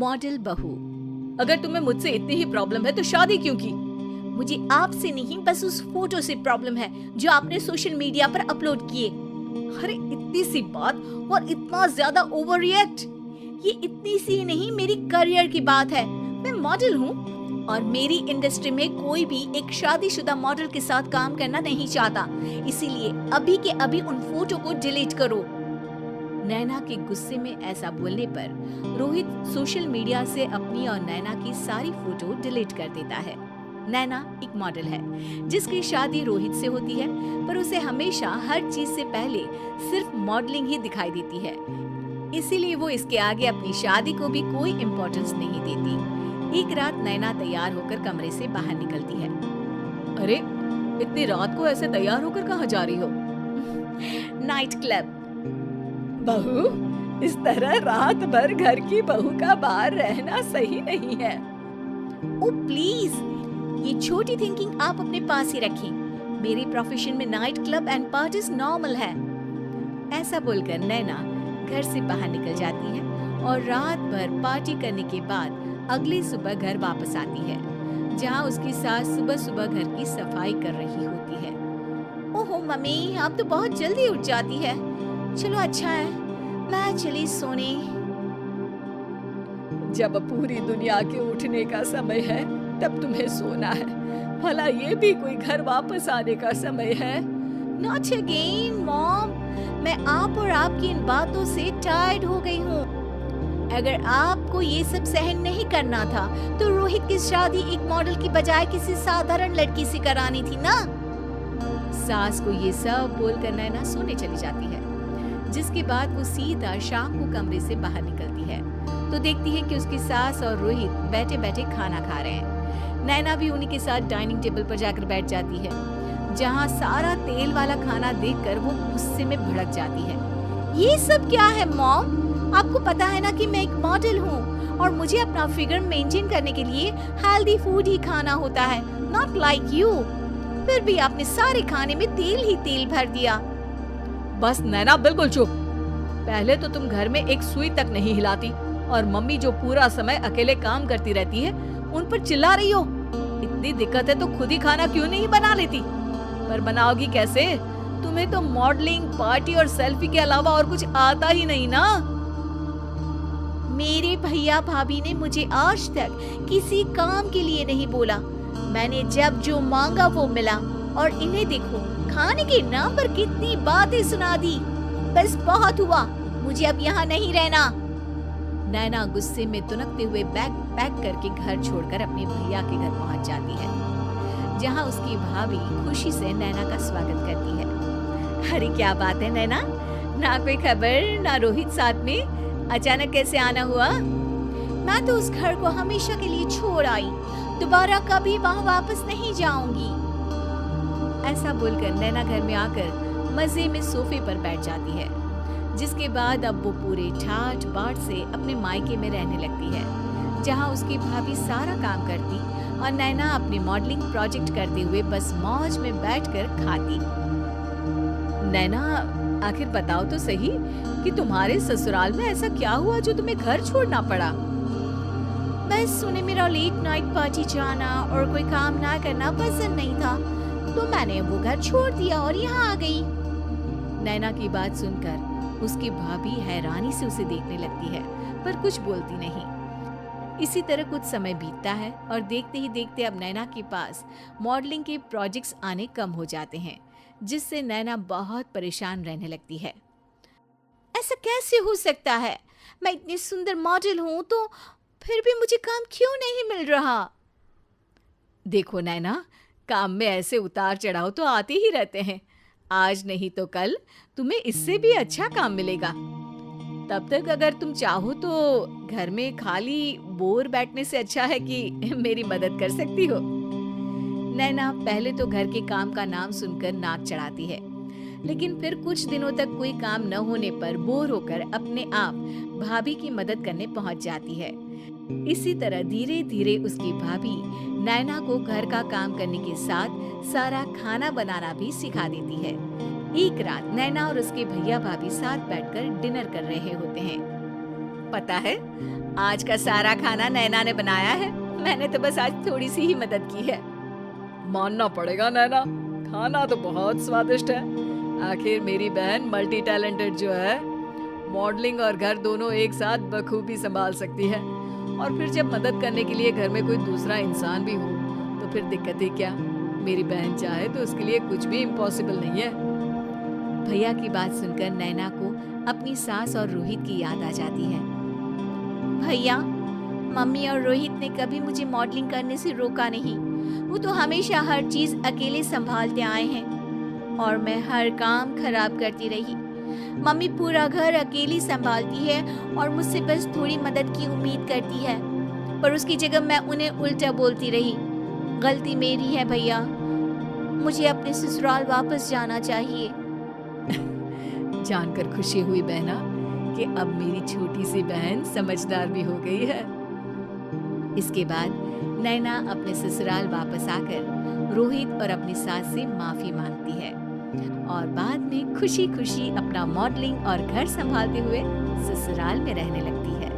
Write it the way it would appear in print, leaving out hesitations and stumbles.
Model बहू। अगर तुम्हें मुझसे इतनी ही प्रॉब्लम है तो शादी क्यों की? मुझे आपसे नहीं, बस उस फोटो से प्रॉब्लम है जो आपने सोशल मीडिया पर अपलोड किए। अरे इतनी सी बात और इतना ज्यादा ओवर रिएक्ट? ये इतनी सी नहीं, मेरी करियर की बात है। मैं मॉडल हूँ और मेरी इंडस्ट्री में कोई भी एक शादीशुदा मॉडल के साथ काम करना नहीं चाहता, इसीलिए अभी के अभी उन फोटो को डिलीट करो। नैना के गुस्से में ऐसा बोलने पर रोहित सोशल मीडिया से अपनी और नैना की सारी फोटो डिलीट कर देता है। नैना एक मॉडल है जिसकी शादी रोहित से होती है, पर उसे हमेशा हर चीज से पहले सिर्फ मॉडलिंग ही दिखाई देती है, इसीलिए वो इसके आगे अपनी शादी को भी कोई इम्पोर्टेंस नहीं देती। एक रात नैना तैयार होकर कमरे से बाहर निकलती है। अरे इतनी रात को ऐसे तैयार होकर कहाँ जा रही हो? Night club. बहू, इस तरह रात भर घर की बहू का बाहर रहना सही नहीं है। ओ प्लीज, ये छोटी थिंकिंग आप अपने पास ही रखें। मेरे प्रोफेशन में night club and parties normal है। ऐसा बोलकर नैना घर से बाहर निकल जाती है और रात भर पार्टी करने के बाद अगली सुबह घर वापस आती है, जहां उसकी सास सुबह सुबह घर की सफाई कर रही होती है। ओहो मम्मी, आप तो बहुत जल्दी उठ जाती है। चलो अच्छा है, मैं चली सोने। जब पूरी दुनिया के उठने का समय है तब तुम्हें सोना है, भला ये भी कोई घर वापस आने का समय है? Not again, mom. मैं आप और आपकी इन बातों से टायर्ड हो गई हूँ। अगर आपको ये सब सहन नहीं करना था तो रोहित की शादी एक मॉडल की बजाय किसी साधारण लड़की से करानी थी ना। सास को ये सब बोलकर नैना सोने चली जाती है, जिसके बाद वो सीधा शाम को कमरे से बाहर निकलती है तो देखती है कि उसकी सास और रोहित बैठे बैठे खाना खा रहे हैं। नैना भी उन्हीं के साथ डाइनिंग टेबल पर जाकर बैठ जाती है, जहाँ सारा तेल वाला खाना देखकर वो गुस्से में भड़क जाती है। ये सब क्या है मॉम? आपको पता है ना कि मैं एक मॉडल हूँ और मुझे अपना फिगर मेंटेन करने के लिए हेल्दी फूड ही खाना होता है, नॉट लाइक यू। फिर भी आपने सारे खाने में तेल ही तेल भर दिया। बस नैना, बिल्कुल चुप। पहले तो तुम घर में एक सुई तक नहीं हिलाती और मम्मी जो पूरा समय अकेले काम करती रहती है उन पर चिल्ला रही हो। इतनी दिक्कत है तो खुद ही खाना क्यों नहीं बना लेती? पर बनाओगी कैसे? तुम्हें तो मॉडलिंग, पार्टी और सेल्फी के अलावा और कुछ आता ही नहीं ना। मेरे भैया भाभी ने मुझे आज तक किसी काम के लिए नहीं बोला। मैंने जब जो मांगा वो मिला और इन्हें देखो, खाने के नाम पर कितनी बातें सुना दी। बस बहुत हुआ, मुझे अब यहाँ नहीं रहना। नैना गुस्से में तुनकते हुए बैग पैक करके घर छोड़कर अपने भैया के घर पहुँच जाती है, जहाँ उसकी भाभी खुशी से नैना का स्वागत करती है। अरे क्या बात है नैना, ना कोई खबर ना रोहित साथ में, अचानक कैसे आना हुआ? मैं तो उस घर को हमेशा के लिए छोड़ आई, दोबारा कभी वहाँ वापस नहीं जाऊंगी। ऐसा बोलकर नैना घर में आकर मजे में सोफे पर बैठ जाती है, जिसके बाद अब वो पूरे ठाठ बाट से अपने मायके में रहने लगती है, जहाँ उसकी भाभी सारा काम करती और नैना अपने मॉडलिंग प्रोजेक्ट करते हुए बस मौज में बैठकर खाती। नैना, आखिर बताओ तो सही कि तुम्हारे ससुराल में ऐसा क्या हुआ जो तुम्हें घर छोड़ना पड़ा? बस उन्हें मेरा लेट नाइट पार्टी जाना और कोई काम ना करना पसंद नहीं था, तो मैंने वो घर छोड़ दिया और यहाँ आ गई। नैना की बात सुनकर उसकी भाभी हैरानी से उसे देखने लगती है, पर कुछ बोलती नहीं। इसी तरह कुछ समय बीतता है और देखते ही देखते अब नैना के पास मॉडलिंग के प्रोजेक्ट्स आने कम हो जाते हैं, जिससे नैना बहुत परेशान रहने लगती है। ऐसा कैसे हो सकता है? मैं इतनी सुंदर मॉडल हूँ तो फिर भी मुझे काम क्यों नहीं मिल रहा? देखो नैना, काम में ऐसे उतार चढ़ाव तो आते ही रहते हैं। आज नहीं तो कल तुम्हें इससे भी अच्छा काम मिलेगा। तब तक अगर तुम चाहो तो घर में खाली बोर बैठने से अच्छा है कि मेरी मदद कर सकती हो। नैना पहले तो घर के काम का नाम सुनकर नाक चढ़ाती है, लेकिन फिर कुछ दिनों तक कोई काम न होने पर बोर होकर अपने आप भाभी की मदद करने पहुंच जाती है। इसी तरह धीरे धीरे उसकी भाभी नैना को घर का काम करने के साथ सारा खाना बनाना भी सिखा देती है। एक रात नैना और उसके भैया भाभी साथ बैठकर डिनर कर रहे होते हैं। पता है, आज का सारा खाना नैना ने बनाया है। मैंने तो बस आज थोड़ी सी ही मदद की है। मानना पड़ेगा नैना, खाना तो बहुत स्वादिष्ट है। आखिर मेरी बहन मल्टी टैलेंटेड जो है, मॉडलिंग और घर दोनों एक साथ बखूबी संभाल सकती है। और फिर जब मदद करने के लिए घर में कोई दूसरा इंसान भी हो तो फिर दिक्कत ही क्या। मेरी बहन चाहे तो उसके लिए कुछ भी इम्पॉसिबल नहीं है। भैया की बात सुनकर नैना को अपनी सास और रोहित की याद आ जाती है। भैया, मम्मी और रोहित ने कभी मुझे मॉडलिंग करने से रोका नहीं। वो तो हमेशा हर चीज अकेले संभालते आए हैं और मैं हर काम खराब करती रही। मम्मी पूरा घर अकेली संभालती है और मुझसे बस थोड़ी मदद की उम्मीद करती है, पर उसकी जगह मैं उन्हें उल्टा बोलती रही। गलती मेरी है भैया, मुझे अपने ससुराल वापस जाना चाहिए। जानकर खुशी हुई बहना कि अब मेरी छोटी सी बहन समझदार भी हो गई है। इसके बाद नैना अपने ससुराल वापस आकर रोहित और अपनी सास से माफी मांगती है और बाद में खुशी खुशी अपना मॉडलिंग और घर संभालते हुए ससुराल में रहने लगती है।